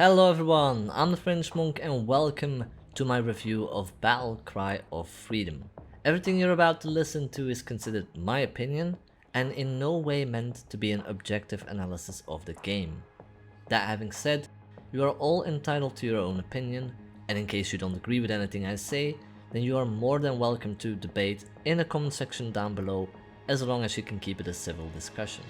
Hello everyone, I'm TheFrenchMonk and welcome to my review of Battle Cry of Freedom. Everything you're about to listen to is considered my opinion and in no way meant to be an objective analysis of the game. That having said, you are all entitled to your own opinion, and in case you don't agree with anything I say, then you are more than welcome to debate in the comment section down below, as long as you can keep it a civil discussion.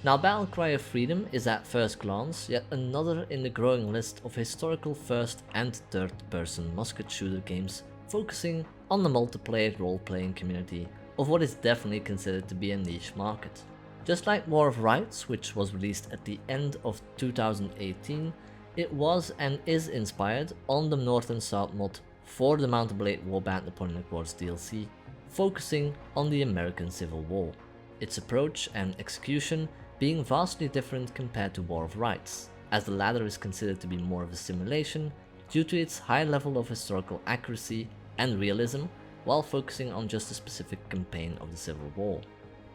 Now, Battle Cry of Freedom is at first glance yet another in the growing list of historical first and third person musket shooter games focusing on the multiplayer role-playing community of what is definitely considered to be a niche market. Just like War of Rights, which was released at the end of 2018, it was and is inspired on the North and South mod for the Mount & Blade Warband Napoleonic Wars DLC, focusing on the American Civil War. Its approach and execution being vastly different compared to War of Rights, as the latter is considered to be more of a simulation due to its high level of historical accuracy and realism while focusing on just a specific campaign of the Civil War.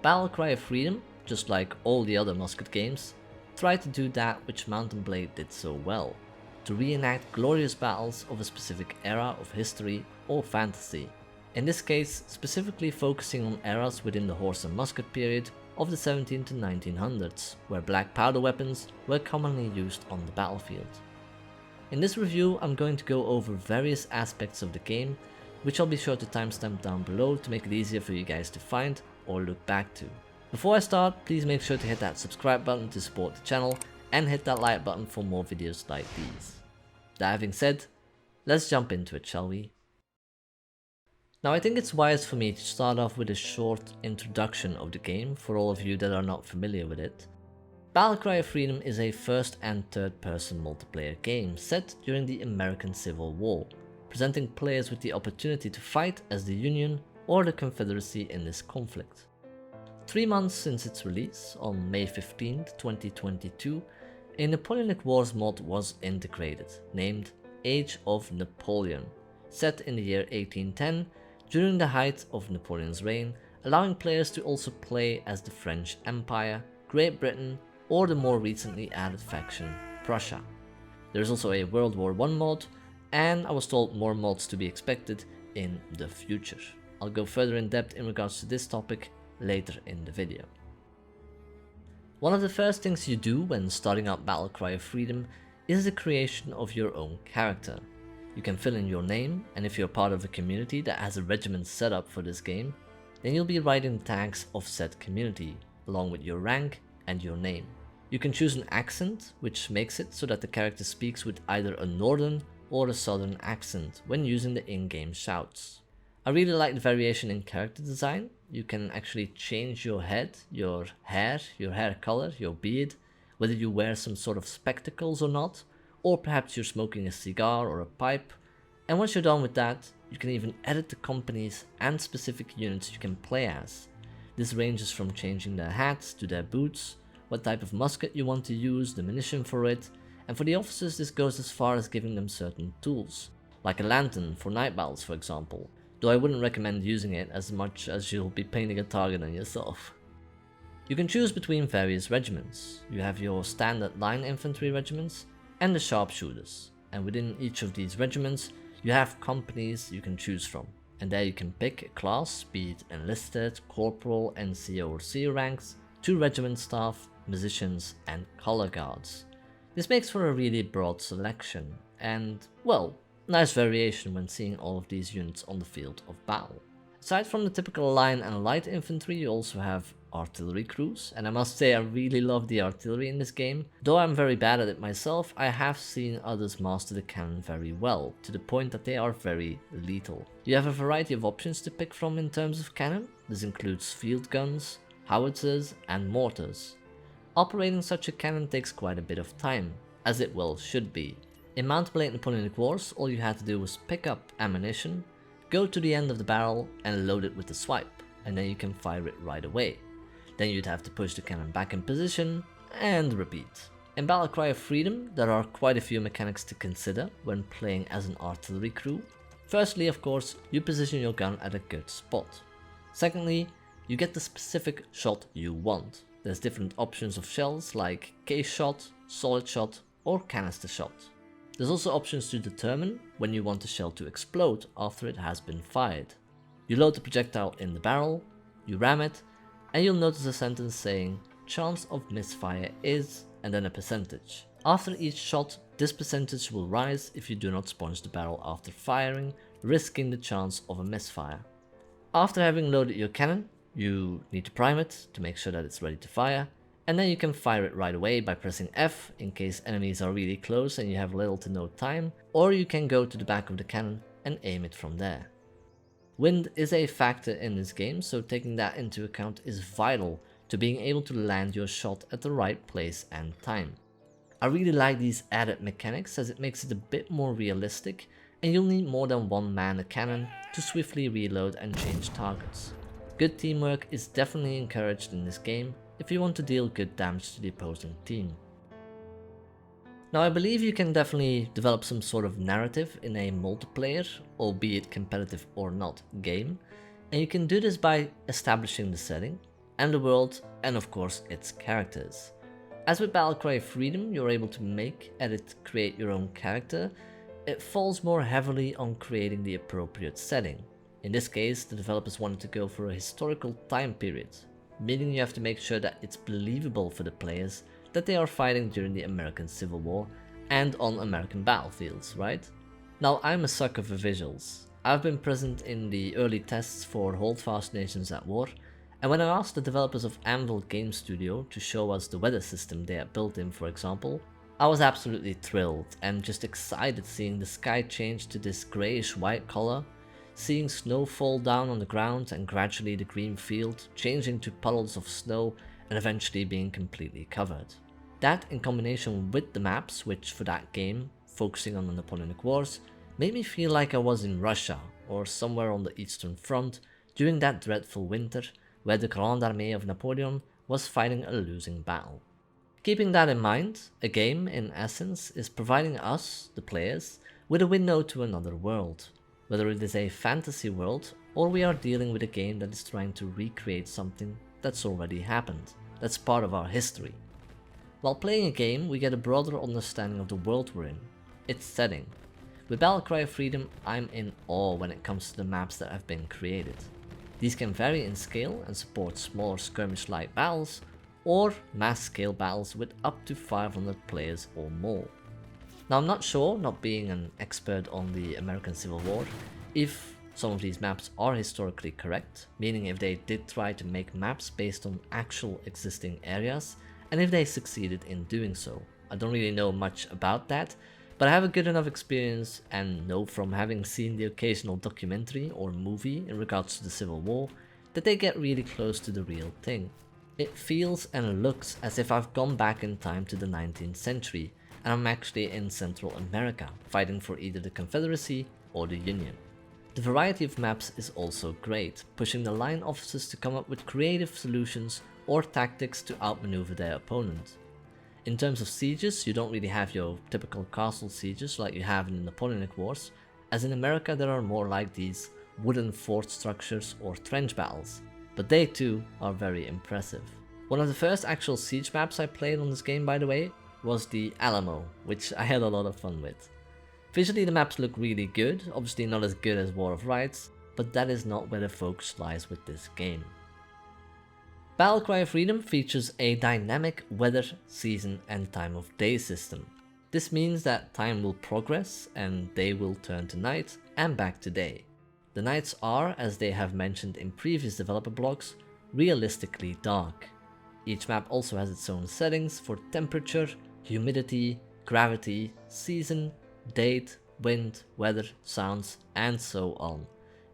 Battle Cry of Freedom, just like all the other musket games, tried to do that which Mount & Blade did so well, to reenact glorious battles of a specific era of history or fantasy. In this case, specifically focusing on eras within the horse and musket period of the 17 to 1900s, where black powder weapons were commonly used on the battlefield. In this review, I'm going to go over various aspects of the game, which I'll be sure to timestamp down below to make it easier for you guys to find or look back to. Before I start, please make sure to hit that subscribe button to support the channel and hit that like button for more videos like these. That having said, let's jump into it, shall we? Now, I think it's wise for me to start off with a short introduction of the game for all of you that are not familiar with it. Battle Cry of Freedom is a first and third person multiplayer game set during the American Civil War, presenting players with the opportunity to fight as the Union or the Confederacy in this conflict. 3 months since its release, on May 15, 2022, a Napoleonic Wars mod was integrated, named Age of Napoleon, set in the year 1810, during the height of Napoleon's reign, allowing players to also play as the French Empire, Great Britain, or the more recently added faction, Prussia. There is also a World War I mod, and I was told more mods to be expected in the future. I'll go further in depth in regards to this topic later in the video. One of the first things you do when starting out Battle Cry of Freedom is the creation of your own character. You can fill in your name, and if you're part of a community that has a regiment set up for this game, then you'll be writing the tags of said community, along with your rank and your name. You can choose an accent, which makes it so that the character speaks with either a northern or a southern accent when using the in-game shouts. I really like the variation in character design. You can actually change your head, your hair color, your beard, whether you wear some sort of spectacles or not, or perhaps you're smoking a cigar or a pipe, and once you're done with that, you can even edit the companies and specific units you can play as. This ranges from changing their hats to their boots, what type of musket you want to use, the munition for it, and for the officers this goes as far as giving them certain tools, like a lantern for night battles for example, though I wouldn't recommend using it as much as you'll be painting a target on yourself. You can choose between various regiments. You have your standard line infantry regiments, and the sharpshooters, and within each of these regiments you have companies you can choose from, and there you can pick a class, be it enlisted, corporal, NCO or CO ranks, 2 regiment staff, musicians and color guards. This makes for a really broad selection and, well, nice variation when seeing all of these units on the field of battle. Aside from the typical line and light infantry, you also have artillery crews, and I must say I really love the artillery in this game. Though I'm very bad at it myself, I have seen others master the cannon very well, to the point that they are very lethal. You have a variety of options to pick from in terms of cannon. This includes field guns, howitzers and mortars. Operating such a cannon takes quite a bit of time, as it well should be. In Mount & Blade Napoleonic Wars, all you had to do was pick up ammunition, go to the end of the barrel and load it with a swipe, and then you can fire it right away. Then you'd have to push the cannon back in position and repeat. In Battle Cry of Freedom, there are quite a few mechanics to consider when playing as an artillery crew. Firstly, of course, you position your gun at a good spot. Secondly, you get the specific shot you want. There's different options of shells like case shot, solid shot or canister shot. There's also options to determine when you want the shell to explode after it has been fired. You load the projectile in the barrel, you ram it, and you'll notice a sentence saying chance of misfire is, and then a percentage. After each shot, this percentage will rise if you do not sponge the barrel after firing, risking the chance of a misfire. After having loaded your cannon, you need to prime it to make sure that it's ready to fire, and then you can fire it right away by pressing F in case enemies are really close and you have little to no time, or you can go to the back of the cannon and aim it from there. Wind is a factor in this game, so taking that into account is vital to being able to land your shot at the right place and time. I really like these added mechanics as it makes it a bit more realistic, and you'll need more than one man a cannon to swiftly reload and change targets. Good teamwork is definitely encouraged in this game if you want to deal good damage to the opposing team. Now I believe you can definitely develop some sort of narrative in a multiplayer, albeit competitive or not, game, and you can do this by establishing the setting and the world and of course its characters. As with Battlecry Freedom, you're able to make, edit, create your own character. It falls more heavily on creating the appropriate setting. In this case, the developers wanted to go for a historical time period, meaning you have to make sure that it's believable for the players that they are fighting during the American Civil War and on American battlefields, right? Now, I'm a sucker for visuals. I've been present in the early tests for Holdfast Nations at War, and when I asked the developers of Anvil Game Studio to show us the weather system they had built in, for example, I was absolutely thrilled and just excited seeing the sky change to this greyish white color, seeing snow fall down on the ground and gradually the green field changing to puddles of snow and eventually being completely covered. That in combination with the maps, which for that game, focusing on the Napoleonic Wars, made me feel like I was in Russia or somewhere on the Eastern Front during that dreadful winter where the Grande Armée of Napoleon was fighting a losing battle. Keeping that in mind, a game, in essence, is providing us, the players, with a window to another world, whether it is a fantasy world or we are dealing with a game that is trying to recreate something that's already happened, that's part of our history. While playing a game, we get a broader understanding of the world we're in, its setting. With Battlecry Freedom, I'm in awe when it comes to the maps that have been created. These can vary in scale and support smaller skirmish-like battles, or mass-scale battles with up to 500 players or more. Now I'm not sure, not being an expert on the American Civil War, if some of these maps are historically correct, meaning if they did try to make maps based on actual existing areas, and if they succeeded in doing so. I don't really know much about that, but I have a good enough experience and know from having seen the occasional documentary or movie in regards to the Civil War that they get really close to the real thing. It feels and looks as if I've gone back in time to the 19th century and I'm actually in Central America, fighting for either the Confederacy or the Union. The variety of maps is also great, pushing the line officers to come up with creative solutions or tactics to outmaneuver their opponent. In terms of sieges, you don't really have your typical castle sieges like you have in the Napoleonic Wars, as in America there are more like these wooden fort structures or trench battles, but they too are very impressive. One of the first actual siege maps I played on this game, by the way, was the Alamo, which I had a lot of fun with. Visually the maps look really good, obviously not as good as War of Rights, but that is not where the focus lies with this game. Battlecry Freedom features a dynamic weather, season and time of day system. This means that time will progress and day will turn to night and back to day. The nights are, as they have mentioned in previous developer blogs, realistically dark. Each map also has its own settings for temperature, humidity, gravity, season, date, wind, weather, sounds, and so on.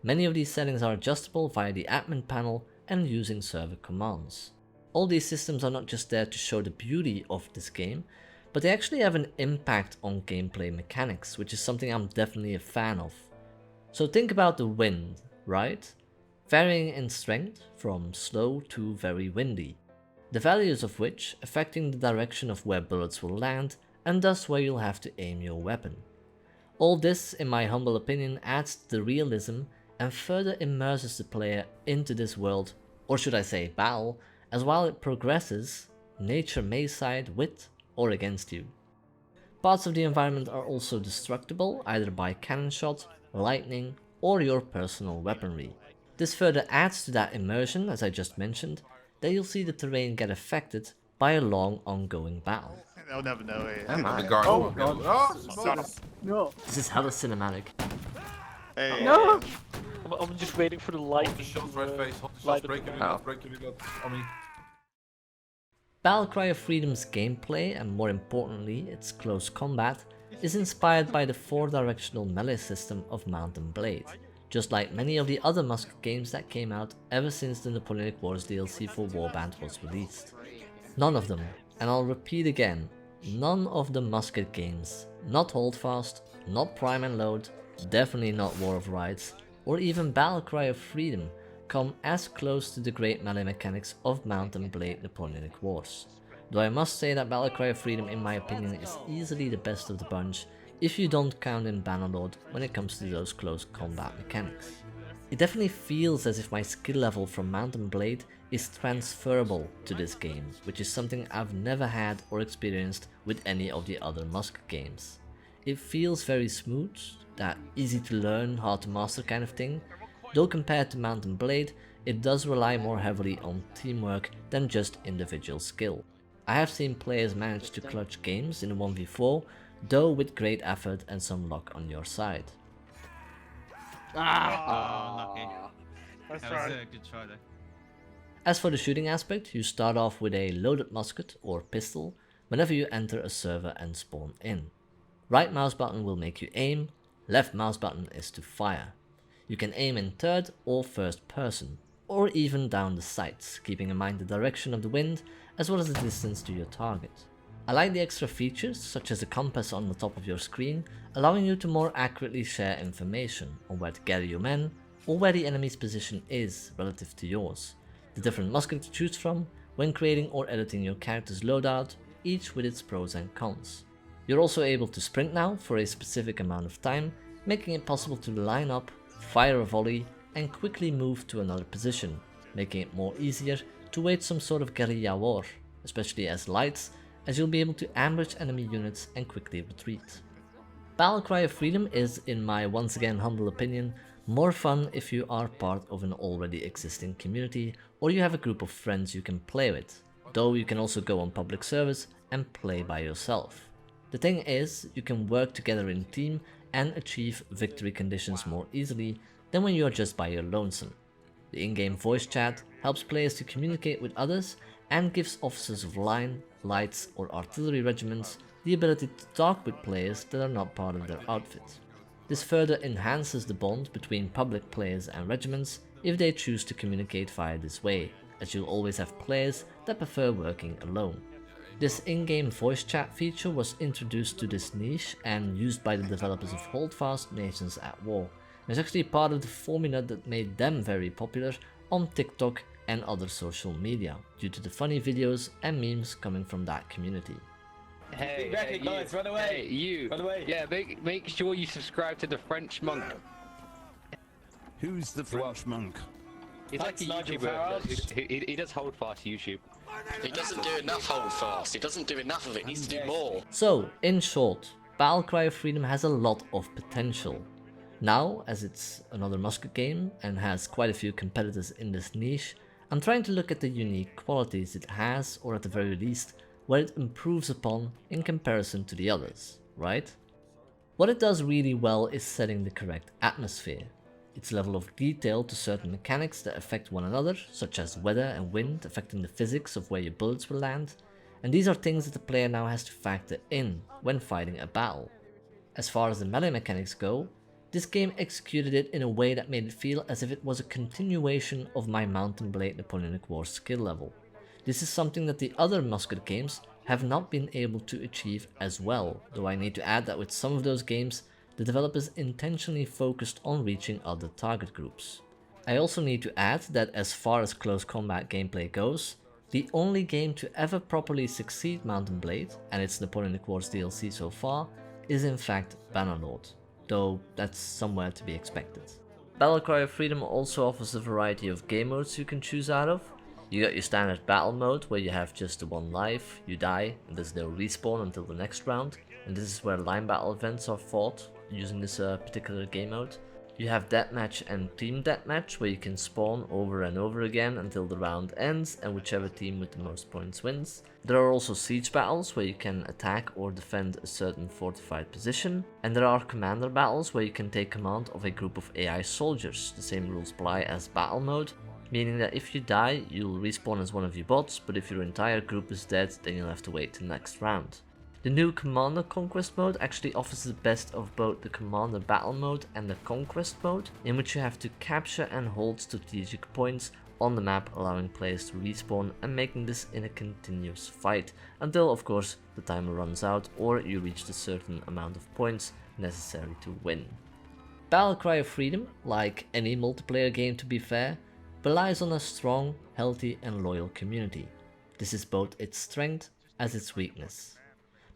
Many of these settings are adjustable via the admin panel and using server commands. All these systems are not just there to show the beauty of this game, but they actually have an impact on gameplay mechanics, which is something I'm definitely a fan of. So think about the wind, right? Varying in strength from slow to very windy, the values of which affecting the direction of where bullets will land and thus where you'll have to aim your weapon. All this, in my humble opinion, adds to the realism and further immerses the player into this world, or should I say battle, as while it progresses, nature may side with or against you. Parts of the environment are also destructible, either by cannon shot, lightning, or your personal weaponry. This further adds to that immersion, as I just mentioned, that you'll see the terrain get affected by a long ongoing battle. They'll never know it. Oh god. Oh, No. This is hella cinematic. hey. No. I'm just waiting for the light. Shot right face, hot light shots, breaking it up, breaking it up. I mean, Battlecry of Freedom's gameplay, and more importantly its close combat, is inspired by the 4-directional melee system of Mount & Blade, just like many of the other musket games that came out ever since the Napoleonic Wars DLC for Warband was released. None of them, and I'll repeat again, none of the musket games, not Holdfast, not Prime and Load, definitely not War of Rights, or even Battlecry of Freedom, come as close to the great melee mechanics of Mount & Blade Napoleonic Wars. Though I must say that Battlecry of Freedom in my opinion is easily the best of the bunch, if you don't count in Bannerlord when it comes to those close combat mechanics. It definitely feels as if my skill level from Mount & Blade is transferable to this game, which is something I've never had or experienced with any of the other musket games. It feels very smooth, that easy to learn, hard to master kind of thing, though compared to Mount & Blade, it does rely more heavily on teamwork than just individual skill. I have seen players manage to clutch games in a 1v4, though with great effort and some luck on your side. Lucky. That's That was right. a good try there. As for the shooting aspect, you start off with a loaded musket or pistol whenever you enter a server and spawn in. Right mouse button will make you aim, left mouse button is to fire. You can aim in third or first person, or even down the sights, keeping in mind the direction of the wind as well as the distance to your target. I like the extra features, such as a compass on the top of your screen, allowing you to more accurately share information on where to gather your men, or where the enemy's position is relative to yours. The different musket to choose from when creating or editing your character's loadout, each with its pros and cons. You're also able to sprint now for a specific amount of time, making it possible to line up, fire a volley, and quickly move to another position, making it more easier to wage some sort of guerrilla war, especially as lights, as you'll be able to ambush enemy units and quickly retreat. Battlecry of Freedom is, in my once again humble opinion, more fun if you are part of an already existing community or you have a group of friends you can play with, though you can also go on public servers and play by yourself. The thing is, you can work together in team and achieve victory conditions more easily than when you are just by your lonesome. The in-game voice chat helps players to communicate with others and gives officers of line, lights or artillery regiments the ability to talk with players that are not part of their outfit. This further enhances the bond between public players and regiments if they choose to communicate via this way, as you'll always have players that prefer working alone. This in-game voice chat feature was introduced to this niche and used by the developers of Holdfast Nations at War. It's actually part of the formula that made them very popular on TikTok and other social media, due to the funny videos and memes coming from that community. Hey, Hey, guys, run away! Hey, you! Run away! Yeah, make sure you subscribe to the French Monk. Who's the French monk? He's like a Nigel YouTuber. Farage. He does hold fast YouTube. He doesn't do enough hold fast. He doesn't do enough of it. He needs to do more. So, in short, Battlecry of Freedom has a lot of potential. Now, as it's another musket game and has quite a few competitors in this niche, I'm trying to look at the unique qualities it has, or at the very least, what it improves upon in comparison to the others, right? What it does really well is setting the correct atmosphere. Its level of detail to certain mechanics that affect one another, such as weather and wind affecting the physics of where your bullets will land, and these are things that the player now has to factor in when fighting a battle. As far as the melee mechanics go, this game executed it in a way that made it feel as if it was a continuation of my Mount & Blade Napoleonic Wars skill level. This is something that the other musket games have not been able to achieve as well, though I need to add that with some of those games, the developers intentionally focused on reaching other target groups. I also need to add that as far as close combat gameplay goes, the only game to ever properly succeed Mount & Blade and its Napoleonic Wars DLC so far is in fact Bannerlord, though that's somewhere to be expected. Battlecry of Freedom also offers a variety of game modes you can choose out of. You got your standard battle mode where you have just the one life, you die, and there's no respawn until the next round, and this is where line battle events are fought using this particular game mode. You have deathmatch and team deathmatch, where you can spawn over and over again until the round ends and whichever team with the most points wins. There are also siege battles, where you can attack or defend a certain fortified position, and there are commander battles where you can take command of a group of AI soldiers. The same rules apply as battle mode, meaning that if you die, you'll respawn as one of your bots, but if your entire group is dead, then you'll have to wait till the next round. The new Commander Conquest mode actually offers the best of both the Commander Battle mode and the Conquest mode, in which you have to capture and hold strategic points on the map, allowing players to respawn and making this in a continuous fight, until of course the timer runs out or you reach the certain amount of points necessary to win. Battle Cry of Freedom, like any multiplayer game to be fair, relies on a strong, healthy and loyal community. This is both its strength as its weakness.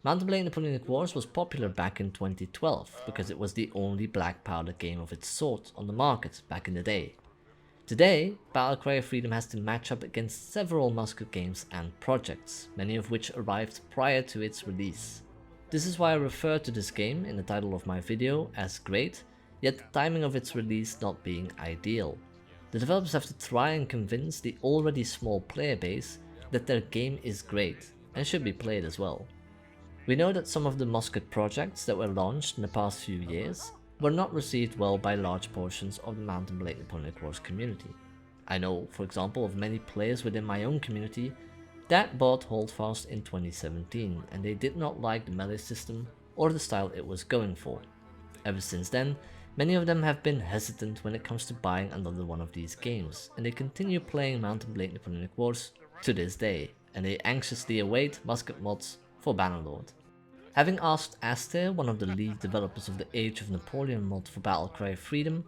Mountain Blade Napoleonic Wars was popular back in 2012 because it was the only black powder game of its sort on the market back in the day. Today, Battle Cry of Freedom has to match up against several musket games and projects, many of which arrived prior to its release. This is why I refer to this game in the title of my video as great, yet the timing of its release not being ideal. The developers have to try and convince the already small player base that their game is great and should be played as well. We know that some of the musket projects that were launched in the past few years were not received well by large portions of the Mountain Blade Napoleonic Wars community. I know, for example, of many players within my own community that bought Holdfast in 2017 and they did not like the melee system or the style it was going for. Ever since then, many of them have been hesitant when it comes to buying another one of these games, and they continue playing Mountain Blade Napoleonic Wars to this day, and they anxiously await musket mods for Bannerlord. Having asked Aster, one of the lead developers of the Age of Napoleon mod for Battle Cry of Freedom,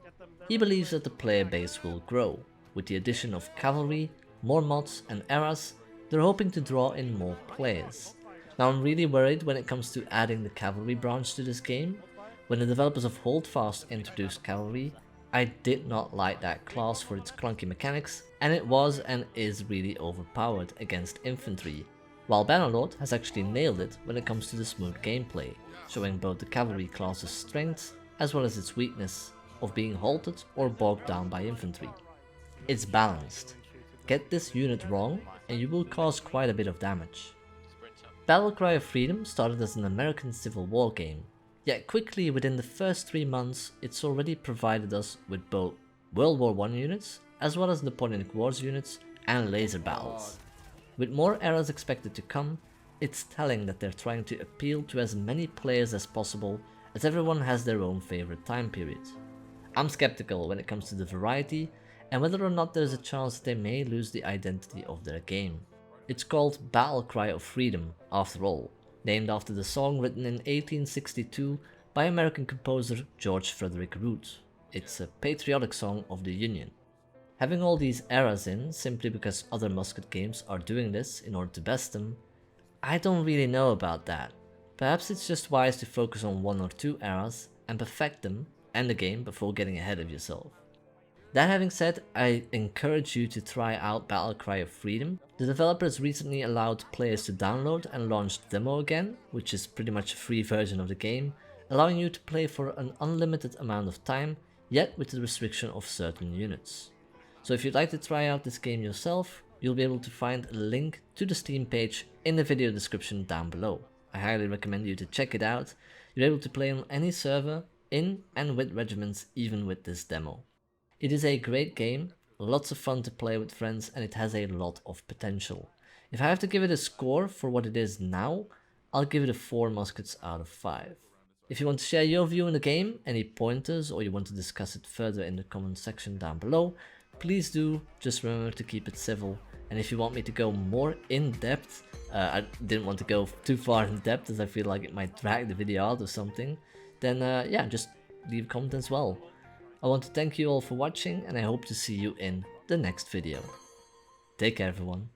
he believes that the player base will grow. With the addition of cavalry, more mods and eras, they're hoping to draw in more players. Now I'm really worried when it comes to adding the cavalry branch to this game. When the developers of Holdfast introduced cavalry, I did not like that class for its clunky mechanics, and it was and is really overpowered against infantry. While Bannerlord has actually nailed it when it comes to the smooth gameplay, showing both the cavalry class's strengths as well as its weakness of being halted or bogged down by infantry. It's balanced. Get this unit wrong and you will cause quite a bit of damage. Battle Cry of Freedom started as an American Civil War game, yet quickly within the first 3 months it's already provided us with both World War I units as well as Napoleonic Wars units and laser battles. With more eras expected to come, it's telling that they're trying to appeal to as many players as possible, as everyone has their own favorite time period. I'm skeptical when it comes to the variety and whether or not there's a chance they may lose the identity of their game. It's called Battle Cry of Freedom, after all, named after the song written in 1862 by American composer George Frederick Root. It's a patriotic song of the Union. Having all these eras in simply because other musket games are doing this in order to best them, I don't really know about that. Perhaps it's just wise to focus on 1 or 2 eras and perfect them and the game before getting ahead of yourself. That having said, I encourage you to try out Battle Cry of Freedom. The developers recently allowed players to download and launch the demo again, which is pretty much a free version of the game, allowing you to play for an unlimited amount of time, yet with the restriction of certain units. So if you'd like to try out this game yourself, you'll be able to find a link to the Steam page in the video description down below. I highly recommend you to check it out. You're able to play on any server, in and with regiments, even with this demo. It is a great game, lots of fun to play with friends, and it has a lot of potential. If I have to give it a score for what it is now, I'll give it a 4 muskets out of 5. If you want to share your view on the game, any pointers, or you want to discuss it further in the comment section down below, please do. Just remember to keep it civil, and if you want me to go more in depth, I didn't want to go too far in depth as I feel like it might drag the video out or something, then yeah, just leave a comment as well. I want to thank you all for watching, and I hope to see you in the next video. Take care everyone.